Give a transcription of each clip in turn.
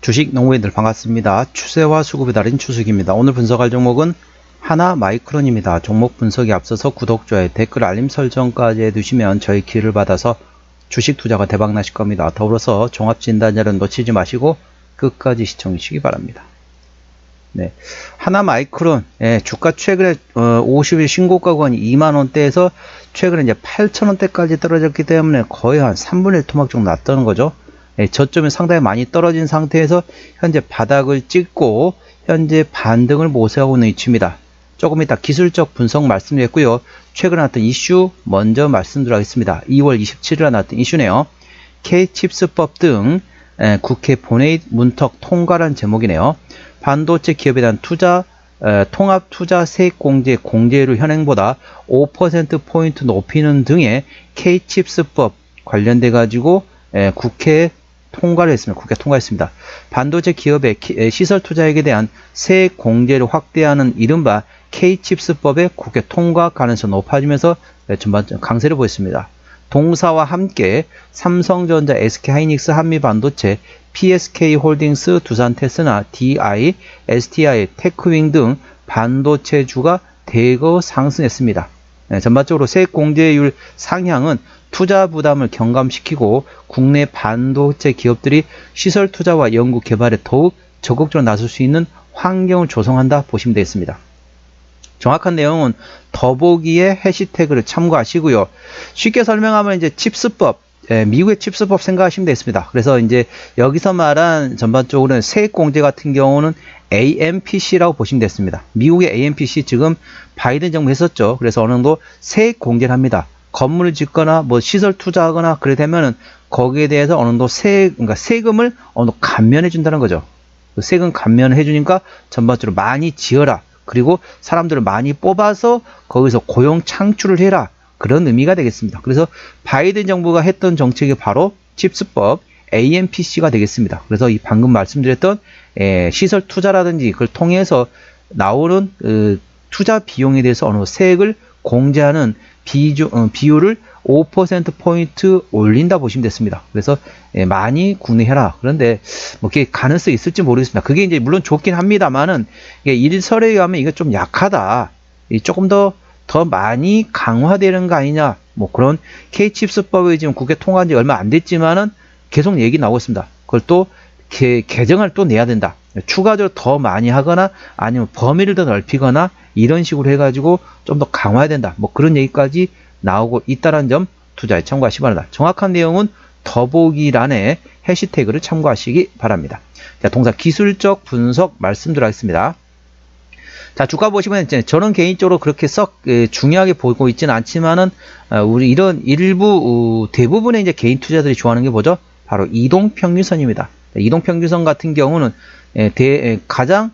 주식 농부인들 반갑습니다. 추세와 수급이 달인 추석입니다. 오늘 분석할 종목은 하나마이크론입니다. 종목 분석에 앞서서 구독, 좋아요, 댓글, 알림 설정까지 해두시면 저희 기회를 받아서 주식 투자가 대박 나실 겁니다. 더불어서 종합진단자를 놓치지 마시고 끝까지 시청해 주시기 바랍니다. 네, 하나마이크론 주가 최근에 50일 신고가 구간이 2만원대에서 최근에 이제 8천원대까지 떨어졌기 때문에 거의 한 3분의 1 토막 정도 났다는 거죠. 저점이 상당히 많이 떨어진 상태에서 현재 바닥을 찍고 현재 반등을 모색하고 있는 위치입니다. 조금 이따 기술적 분석 말씀드렸고요. 최근에 나왔던 이슈 먼저 말씀드리겠습니다. 2월 27일에 나왔던 이슈네요. K칩스법 등 국회 본회의 문턱 통과란 제목이네요. 반도체 기업에 대한 투자 통합 투자 세액 공제 공제율 현행보다 5%포인트 높이는 등의 K칩스법 관련돼 가지고 국회에 통과를 했습니다. 국회 통과했습니다. 반도체 기업의 시설 투자액에 대한 세액 공제를 확대하는 이른바 K칩스법의 국회 통과 가능성이 높아지면서 전반적 강세를 보였습니다. 동사와 함께 삼성전자, SK하이닉스, 한미반도체, PSK홀딩스, 두산테스나, DI, STI, 테크윙 등 반도체주가 대거 상승했습니다. 전반적으로 세액 공제율 상향은 투자 부담을 경감시키고 국내 반도체 기업들이 시설 투자와 연구 개발에 더욱 적극적으로 나설 수 있는 환경을 조성한다 보시면 되겠습니다. 정확한 내용은 더보기에 해시태그를 참고하시고요. 쉽게 설명하면 이제 칩스법, 미국의 칩스법 생각하시면 되겠습니다. 그래서 이제 여기서 말한 전반적으로는 세액 공제 같은 경우는 AMPC라고 보시면 되겠습니다. 미국의 AMPC 지금 바이든 정부 했었죠. 그래서 어느 정도 세액 공제를 합니다. 건물을 짓거나 뭐 시설 투자하거나 그래 되면은 거기에 대해서 어느 정도 그러니까 세금을 어느 정도 감면해 준다는 거죠. 세금 감면을 해주니까 전반적으로 많이 지어라. 그리고 사람들을 많이 뽑아서 거기서 고용 창출을 해라. 그런 의미가 되겠습니다. 그래서 바이든 정부가 했던 정책이 바로 칩스법 AMPC가 되겠습니다. 그래서 이 방금 말씀드렸던 시설 투자라든지 그걸 통해서 나오는 투자 비용에 대해서 어느 세액을 공제하는 비율을 5%포인트 올린다 보시면 됐습니다. 그래서 많이 구매해라. 그런데 뭐 그게 가능성이 있을지 모르겠습니다. 그게 이제 물론 좋긴 합니다만은 일설에 의하면 이게 좀 약하다. 조금 더 많이 강화되는 거 아니냐. 뭐 그런 K칩스법이 지금 국회 통과한 지 얼마 안 됐지만은 계속 얘기 나오고 있습니다. 그걸 또 개정을 또 내야 된다. 추가적으로 더 많이 하거나 아니면 범위를 더 넓히거나 이런 식으로 해가지고 좀 더 강화해야 된다. 뭐 그런 얘기까지 나오고 있다는 점 투자에 참고하시기 바랍니다. 정확한 내용은 더보기란에 해시태그를 참고하시기 바랍니다. 자, 동사 기술적 분석 말씀드리겠습니다. 자, 주가 보시면 이제 저는 개인적으로 그렇게 썩 중요하게 보고 있지는 않지만은 우리 이런 일부 대부분의 이제 개인 투자들이 좋아하는 게 뭐죠? 바로 이동평균선입니다. 이동평균선 같은 경우는 가장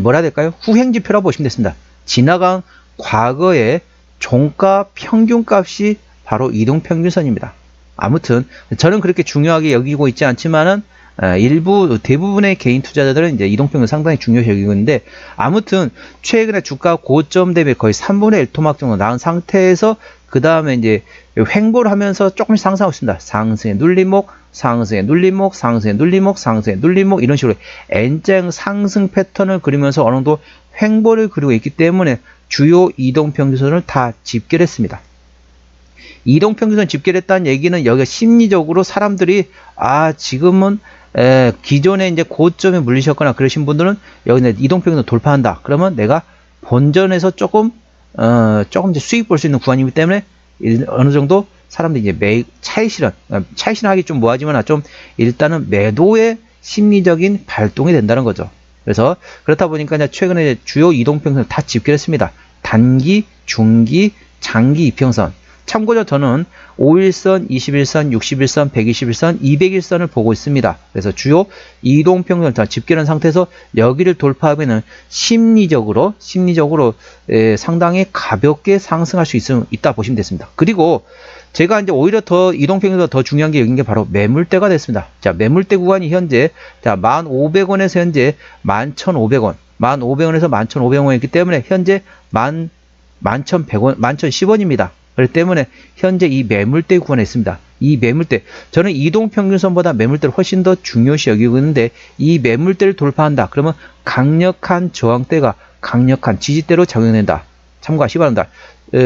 뭐라 해야 될까요? 후행지표라고 보시면 됐습니다. 지나간 과거의 종가 평균값이 바로 이동평균선입니다. 아무튼 저는 그렇게 중요하게 여기고 있지 않지만은 대부분의 개인 투자자들은 이제 이동평균 상당히 중요시 여기고 있는데 아무튼 최근에 주가 고점 대비 거의 3분의 1 토막 정도 나온 상태에서 그 다음에 이제 횡보를 하면서 조금씩 상승하고 있습니다. 상승의 눌림목, 상승의 눌림목, 상승의 눌림목, 상승의 눌림목 이런 식으로 N자 상승 패턴을 그리면서 어느 정도 횡보를 그리고 있기 때문에 주요 이동평균선을 다 집결했습니다. 이동평균선 집결했다는 얘기는 여기가 심리적으로 사람들이 지금은 기존에 이제 고점에 물리셨거나 그러신 분들은 여기 이동평균선 돌파한다. 그러면 내가 본전에서 조금 이제 수익 볼 수 있는 구간이기 때문에 어느 정도 사람들이 이제 차익 실현하기 좀 뭐하지만 좀 일단은 매도의 심리적인 발동이 된다는 거죠. 그래서 그렇다 보니까 이제 최근에 주요 이동평선을 다 집결했습니다. 단기, 중기, 장기 이평선. 참고로 저는 5일선, 21선, 61선, 121선, 200일선을 보고 있습니다. 그래서 주요 이동평선을 다 집결한 상태에서 여기를 돌파하면 심리적으로 상당히 가볍게 상승할 수 있다 보시면 됐습니다. 그리고 제가 이제 오히려 더 이동평균보다 더 중요한 게 여긴 게 바로 매물대가 됐습니다. 자, 매물대 구간이 현재 1,500원에서 현재 11,500원, 1,500원에서 11,500원이기 때문에 현재 11,100원, 11,010원입니다. 그렇기 때문에 현재 이 매물대 구간에 있습니다. 이 매물대, 저는 이동평균선보다 매물대를 훨씬 더 중요시 여기고 있는데 이 매물대를 돌파한다. 그러면 강력한 저항대가 강력한 지지대로 작용된다. 참고하시기 바랍니다.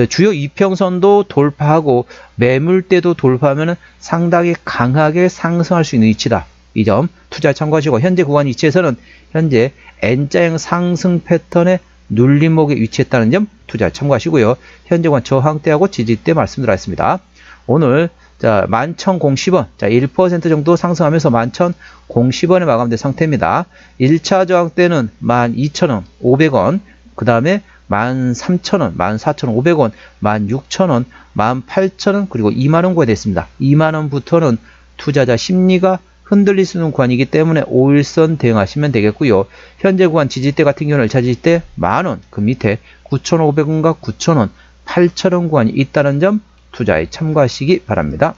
주요 이평선도 돌파하고 매물대도 돌파하면 상당히 강하게 상승할 수 있는 위치다. 이 점 투자 참고하시고 현재 구간 위치에서는 현재 N자형 상승 패턴의 눌림목에 위치했다는 점 투자 참고하시고요. 현재 구간 저항대하고 지지대 말씀드렸습니다. 오늘 자 11,010원, 자 1% 정도 상승하면서 11,010원에 마감된 상태입니다. 1차 저항대는 12,000원, 500원, 그 다음에 13,000원, 14,500원, 16,000원, 18,000원, 그리고 2만원 구간이 됐습니다. 2만원부터는 투자자 심리가 흔들릴 수 있는 구간이기 때문에 5일선 대응하시면 되겠고요. 현재 구간 지지대 같은 경우는 찾을 때 만원, 그 밑에 9,500원과 9,000원, 8,000원 구간이 있다는 점 투자에 참고하시기 바랍니다.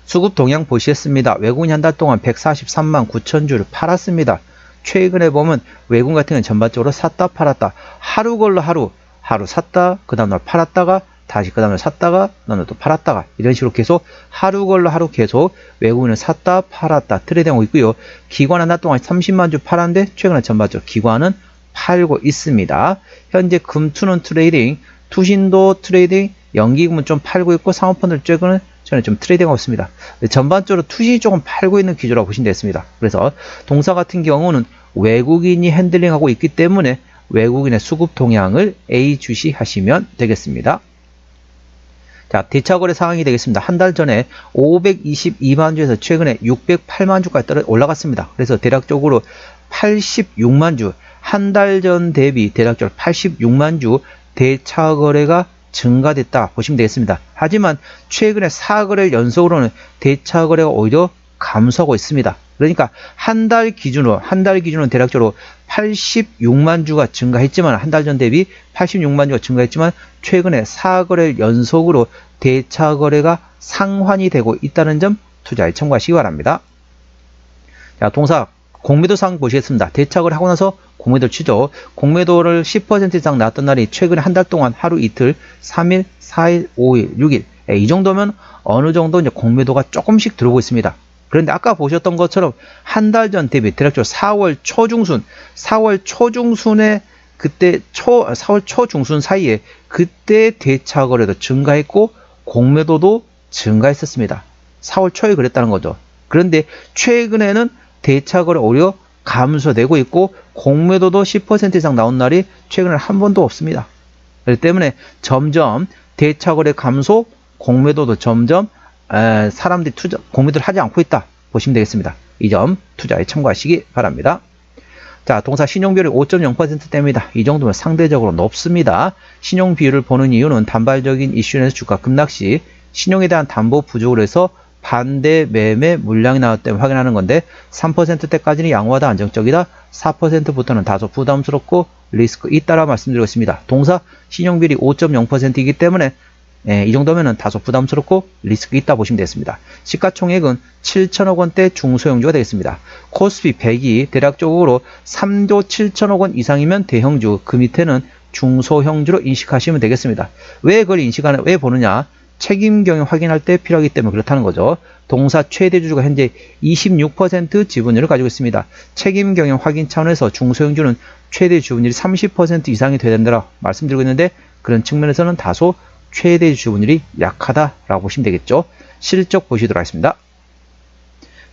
수급 동향 보시겠습니다. 외국인이 한 달 동안 143만 9천 주를 팔았습니다. 최근에 보면 외국인 같은 경우는 전반적으로 샀다 팔았다, 하루 걸러 하루 샀다, 그 다음날 팔았다가 다시 그 다음날 샀다가 그 다음날 또 팔았다가 이런 식으로 계속 하루 걸러 하루 계속 외국인은 샀다 팔았다 트레이딩하고 있고요. 기관 한 달 동안 30만 주 팔았는데 최근에 전반적으로 기관은 팔고 있습니다. 현재 금투는 트레이딩, 투신도 트레이딩, 연기금은 좀 팔고 있고 사모펀드를 최근에 저는 좀 트레이딩하고 있습니다. 전반적으로 투신이 조금 팔고 있는 기조라고 보시면 되겠습니다. 그래서 동사 같은 경우는 외국인이 핸들링하고 있기 때문에 외국인의 수급 동향을 예의주시하시면 되겠습니다. 자, 대차거래 상황이 되겠습니다. 한 달 전에 522만 주에서 최근에 608만 주까지 올라갔습니다. 그래서 대략적으로 86만 주, 한 달 전 대비 대략적으로 86만 주 대차거래가 증가됐다 보시면 되겠습니다. 하지만 최근에 4거래일 연속으로는 대차거래가 오히려 감소하고 있습니다. 그러니까 한 달 기준으로 대략적으로 86만 주가 증가했지만 한 달 전 대비 86만 주가 증가했지만 최근에 4거래일 연속으로 대차거래가 상환이 되고 있다는 점 투자에 참고하시기 바랍니다. 자, 동사 공매도상 보시겠습니다. 대차거래 하고 나서 공매도 치죠. 공매도를 10% 이상 나왔던 날이 최근에 한 달 동안 하루 이틀, 3일, 4일, 5일, 6일 이 정도면 어느 정도 이제 공매도가 조금씩 들어오고 있습니다. 그런데 아까 보셨던 것처럼 한 달 전 대비 대략적으로 4월 초중순에 그때 4월 초중순 사이에 그때 대차거래도 증가했고 공매도도 증가했었습니다. 4월 초에 그랬다는 거죠. 그런데 최근에는 대차거래 오히려 감소되고 있고 공매도도 10% 이상 나온 날이 최근에 한 번도 없습니다. 그렇기 때문에 점점 대차거래 감소, 공매도도 점점 사람들이 공매도를 하지 않고 있다 보시면 되겠습니다. 이 점 투자에 참고하시기 바랍니다. 자, 동사 신용비율이 5.0%대입니다. 이 정도면 상대적으로 높습니다. 신용 비율을 보는 이유는 단발적인 이슈에서 주가 급락 시 신용에 대한 담보 부족으로 해서 반대 매매 물량이 나왔기 때문에 확인하는 건데 3%대까지는 양호하다 안정적이다, 4%부터는 다소 부담스럽고 리스크 있다라 말씀드리고 있습니다. 동사 신용비율이 5.0%이기 때문에 이 정도면은 다소 부담스럽고 리스크 있다 보시면 되겠습니다. 시가총액은 7천억 원대 중소형주가 되겠습니다. 코스피 100이 대략적으로 3조 7천억 원 이상이면 대형주, 그 밑에는 중소형주로 인식하시면 되겠습니다. 왜 그걸 왜 보느냐? 책임 경영 확인할 때 필요하기 때문에 그렇다는 거죠. 동사 최대 주주가 현재 26% 지분율을 가지고 있습니다. 책임 경영 확인 차원에서 중소형주는 최대 지분율이 30% 이상이 돼야 된다고 말씀드리고 있는데 그런 측면에서는 다소 최대 지분율이 약하다라고 보시면 되겠죠. 실적 보시도록 하겠습니다.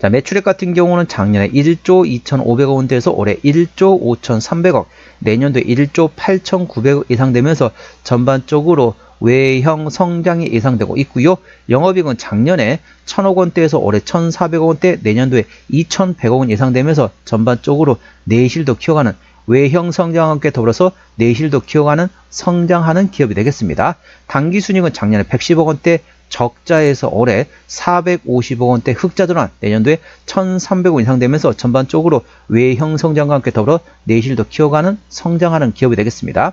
자, 매출액 같은 경우는 작년에 1조 2,500억 원대에서 올해 1조 5,300억, 내년도에 1조 8,900억 예상되면서 전반적으로 외형 성장이 예상되고 있고요. 영업이익은 작년에 1,000억 원대에서 올해 1,400억 원대, 내년도에 2,100억 원 예상되면서 전반적으로 내실도 키워가는 외형 성장과 함께 더불어서 내실도 키워가는 성장하는 기업이 되겠습니다. 당기순이익은 작년에 110억 원대 적자에서 올해 450억 원대 흑자 전환, 내년도에 1,300억 원 이상되면서 전반적으로 외형 성장과 함께 더불어 내실도 키워가는 성장하는 기업이 되겠습니다.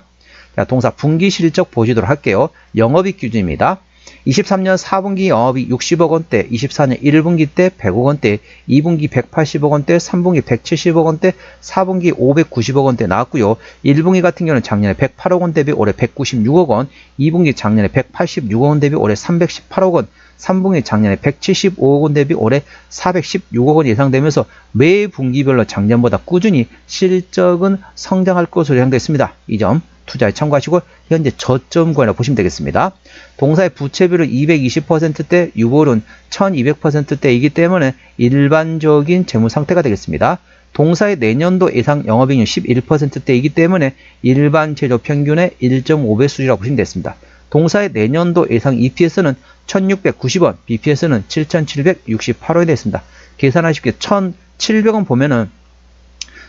자, 동사 분기 실적 보시도록 할게요. 영업이익 기준입니다. 23년 4분기 영업이익 60억 원대, 24년 1분기 때 100억 원대, 2분기 180억 원대, 3분기 170억 원대, 4분기 590억 원대 나왔고요. 1분기 같은 경우는 작년에 108억 원 대비 올해 196억 원, 2분기 작년에 186억 원 대비 올해 318억 원, 3분기 작년에 175억 원 대비 올해 416억 원 예상되면서 매 분기별로 작년보다 꾸준히 실적은 성장할 것으로 예상되어 있습니다. 이 점 투자에 참고하시고 현재 저점 구간이라고 보시면 되겠습니다. 동사의 부채비율은 220%대, 유보율은 1200%대이기 때문에 일반적인 재무 상태가 되겠습니다. 동사의 내년도 예상 영업이익률 11%대이기 때문에 일반 제조 평균의 1.5배 수준이라고 보시면 되겠습니다. 동사의 내년도 예상 EPS는 1690원, BPS는 7768원이 되겠습니다. 계산하십시오. 1700원 보면은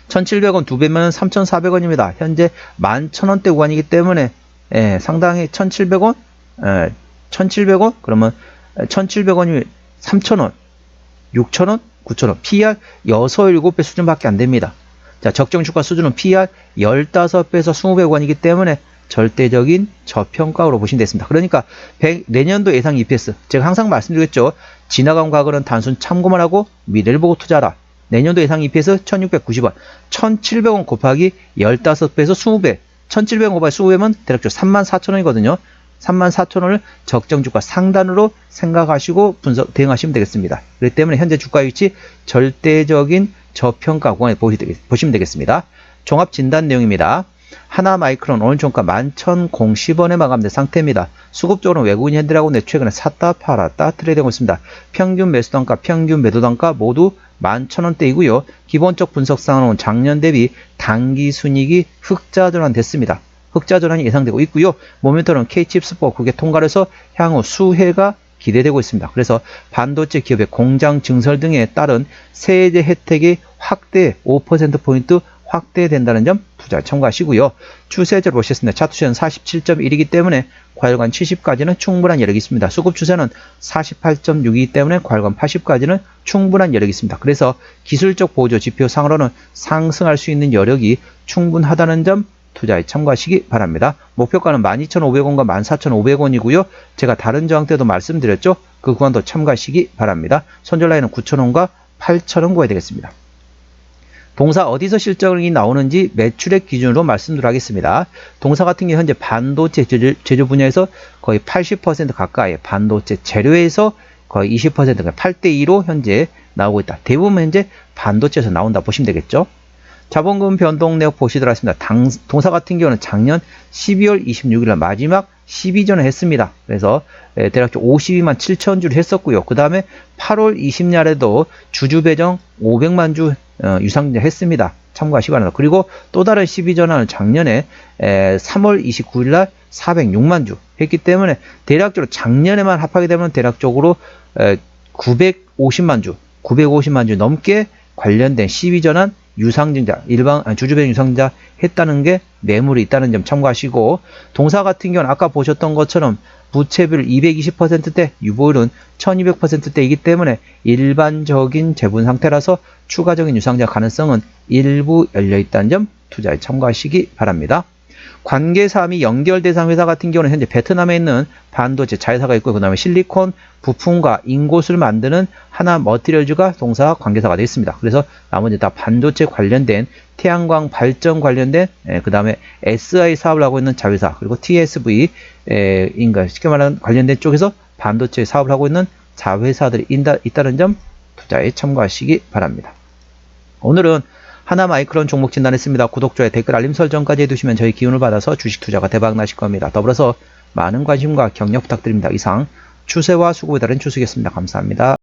1700원 2배면 3400원입니다. 현재 11,000원대 구간이기 때문에 상당히 1700원, 1700원 그러면 1700원이면 3000원, 6000원, 9000원. PR 6, 7배 수준밖에 안 됩니다. 자, 적정 주가 수준은 PR 15배에서 20배 구간이기 때문에 절대적인 저평가로 보시면 되겠습니다. 그러니까 내년도 예상 EPS, 제가 항상 말씀드렸죠. 지나간 과거는 단순 참고만 하고 미래를 보고 투자하라. 내년도 예상 EPS 1690원, 1700원 곱하기 15배에서 20배, 1700원 곱하기 20배면 대략적으로 34,000원이거든요. 34,000원을 적정 주가 상단으로 생각하시고 대응하시면 되겠습니다. 그렇기 때문에 현재 주가 위치 절대적인 저평가 구간에 보시면 되겠습니다. 종합 진단 내용입니다. 하나마이크론 오늘 종가 11,010원에 마감된 상태입니다. 수급적으로는 외국인 현대라고 최근에 샀다 팔았다 트레이딩하고 있습니다. 평균 매수 단가, 평균 매도 단가 모두 11,000원대이고요. 기본적 분석상으로는 작년 대비 단기 순이익이 흑자 전환됐습니다. 흑자 전환이 예상되고 있고요. 모멘텀은 K칩스4 국외 통과를 해서 향후 수혜가 기대되고 있습니다. 그래서 반도체 기업의 공장 증설 등에 따른 세제 혜택이 확대 5%포인트 확대된다는 점 투자 참고하시고요. 추세적으로 보셨습니다. 차트 추세는 47.1이기 때문에 과열관 70까지는 충분한 여력이 있습니다. 수급 추세는 48.6이기 때문에 과열관 80까지는 충분한 여력이 있습니다. 그래서 기술적 보조 지표 상으로는 상승할 수 있는 여력이 충분하다는 점 투자에 참고하시기 바랍니다. 목표가는 12,500원과 14,500원이고요. 제가 다른 저항 때도 말씀드렸죠. 그 구간도 참고하시기 바랍니다. 손절 라인은 9,000원과 8,000원 구해야 되겠습니다. 동사 어디서 실적이 나오는지 매출액 기준으로 말씀드리도록 하겠습니다. 동사 같은 경우 현재 반도체 제조 분야에서 거의 80% 가까이 반도체 재료에서 거의 20% 8대2로 현재 나오고 있다. 대부분 현재 반도체에서 나온다 보시면 되겠죠. 자본금 변동 내역 보시도록 하겠습니다. 동사 같은 경우는 작년 12월 26일 마지막 12전을 했습니다. 그래서 대략 52만 7천 주를 했었고요. 그 다음에 8월 20날에도 주주 배정 500만 주 유상증자 했습니다. 참고하시기 바랍니다. 그리고 또 다른 12전환을 작년에 3월 29일 날 406만 주 했기 때문에 대략적으로 작년에만 합하게 되면 대략적으로 950만 주 넘게 관련된 12전환 유상증자, 주주배정 유상증자 했다는 게 매물이 있다는 점 참고하시고, 동사 같은 경우는 아까 보셨던 것처럼 부채비율 220%대, 유보율은 1200%대이기 때문에 일반적인 재분 상태라서 추가적인 유상증자 가능성은 일부 열려있다는 점 투자에 참고하시기 바랍니다. 관계사 및 연결대상 회사 같은 경우는 현재 베트남에 있는 반도체 자회사가 있고, 그 다음에 실리콘 부품과 인곳을 만드는 하나 머티리얼즈가 동사 관계사가 되어 있습니다. 그래서 나머지 다 반도체 관련된 태양광 발전 관련된 그 다음에 SI 사업을 하고 있는 자회사, 그리고 TSV 인가 쉽게 말하는 관련된 쪽에서 반도체 사업을 하고 있는 자회사들이 있다는 점 투자에 참고하시기 바랍니다. 오늘은 하나마이크론 종목 진단했습니다. 구독, 좋아요, 댓글, 알림 설정까지 해두시면 저희 기운을 받아서 주식 투자가 대박 나실 겁니다. 더불어서 많은 관심과 격려 부탁드립니다. 이상 추세와 수급에 따른 추수겠습니다. 감사합니다.